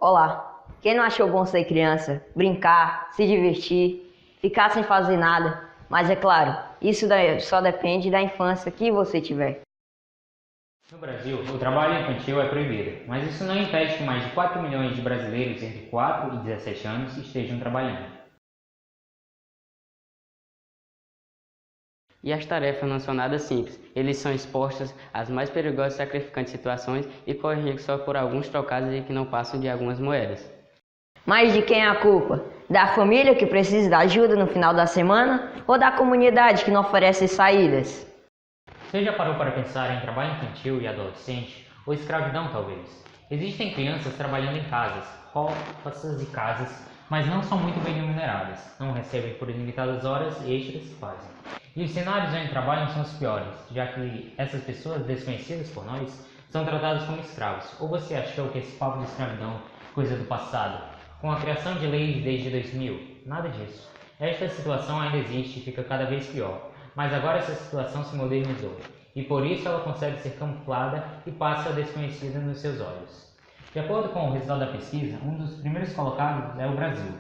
Olá! Quem não achou bom ser criança, brincar, se divertir, ficar sem fazer nada? Mas é claro, isso só depende da infância que você tiver. No Brasil, o trabalho infantil é proibido, mas isso não impede que mais de 4 milhões de brasileiros entre 4 e 17 anos estejam trabalhando. E as tarefas não são nada simples. Eles são expostos às mais perigosas e sacrificantes situações e correm risco só por alguns trocados e que não passam de algumas moedas. Mas de quem é a culpa? Da família que precisa da ajuda no final da semana ou da comunidade que não oferece saídas? Você já parou para pensar em trabalho infantil e adolescente, ou escravidão talvez? Existem crianças trabalhando em casas, roças e casas, mas não são muito bem remuneradas, não recebem por ilimitadas horas extras que fazem. E os cenários onde trabalham são os piores, já que essas pessoas desconhecidas por nós são tratadas como escravos. Ou você achou que esse papo de escravidão é coisa do passado? Com a criação de leis desde 2000? Nada disso. Esta situação ainda existe e fica cada vez pior. Mas agora essa situação se modernizou, e por isso ela consegue ser camuflada e passa desconhecida nos seus olhos. De acordo com o resultado da pesquisa, um dos primeiros colocados é o Brasil,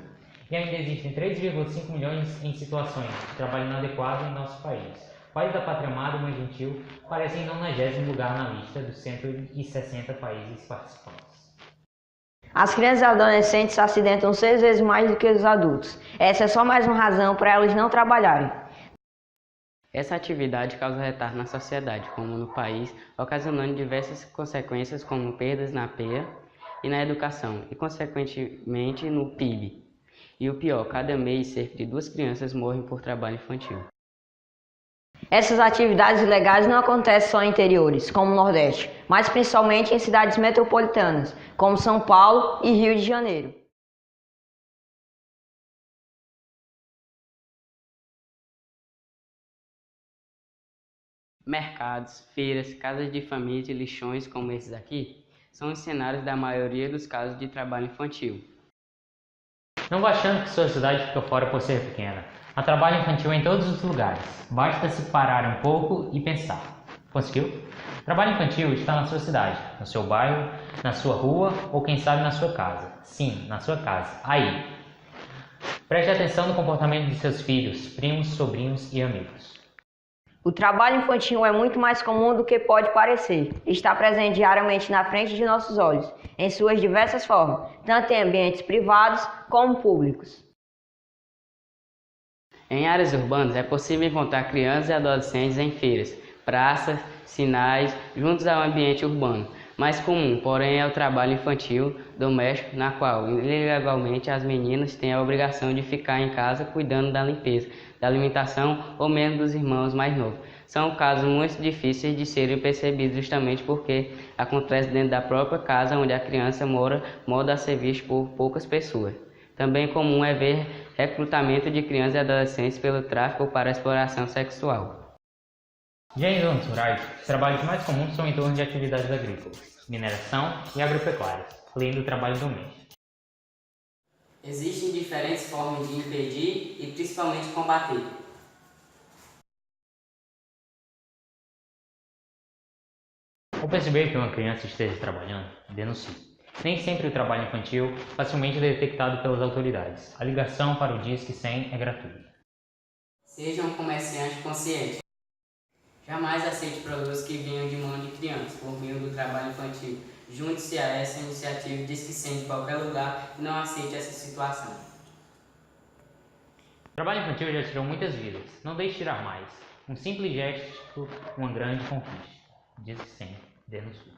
e ainda existem 3,5 milhões em situações de trabalho inadequado em nosso país. O país da pátria amada e mãe gentil parece em 90º lugar na lista dos 160 países participantes. As crianças e adolescentes se acidentam 6 vezes mais do que os adultos. Essa é só mais uma razão para eles não trabalharem. Essa atividade causa retardo na sociedade, como no país, ocasionando diversas consequências como perdas na PEA e na educação, e consequentemente no PIB. E o pior, cada mês cerca de 2 crianças morrem por trabalho infantil. Essas atividades ilegais não acontecem só em interiores, como o Nordeste, mas principalmente em cidades metropolitanas, como São Paulo e Rio de Janeiro. Mercados, feiras, casas de família e lixões como esses aqui são os cenários da maioria dos casos de trabalho infantil. Não vá achando que sua cidade fica fora por ser pequena. Há trabalho infantil em todos os lugares. Basta se parar um pouco e pensar. Conseguiu? Trabalho infantil está na sua cidade, no seu bairro, na sua rua ou quem sabe na sua casa. Sim, na sua casa. Aí. Preste atenção no comportamento de seus filhos, primos, sobrinhos e amigos. O trabalho infantil é muito mais comum do que pode parecer. Está presente diariamente na frente de nossos olhos, em suas diversas formas, tanto em ambientes privados como públicos. Em áreas urbanas é possível encontrar crianças e adolescentes em feiras, praças, sinais, juntos ao ambiente urbano. Mais comum, porém, é o trabalho infantil doméstico, na qual, ilegalmente, as meninas têm a obrigação de ficar em casa cuidando da limpeza, da alimentação ou mesmo dos irmãos mais novos. São casos muito difíceis de serem percebidos justamente porque acontece dentro da própria casa onde a criança mora, modo a ser visto por poucas pessoas. Também comum é ver recrutamento de crianças e adolescentes pelo tráfico ou para a exploração sexual. Já em zonas rurais, os trabalhos mais comuns são em torno de atividades agrícolas, mineração e agropecuárias, além do trabalho doméstico. Existem diferentes formas de impedir e principalmente combater. Ao perceber que uma criança esteja trabalhando, denuncie. Nem sempre o trabalho infantil facilmente é detectado pelas autoridades. A ligação para o Disque 100 é gratuita. Seja um comerciante consciente. Jamais aceite produtos que venham de mão de crianças por meio do trabalho infantil. Junte-se a essa iniciativa e Disque 100 de qualquer lugar e não aceite essa situação. O trabalho infantil já tirou muitas vidas. Não deixe tirar mais. Um simples gesto, uma grande conquista. Disque 100, denuncie.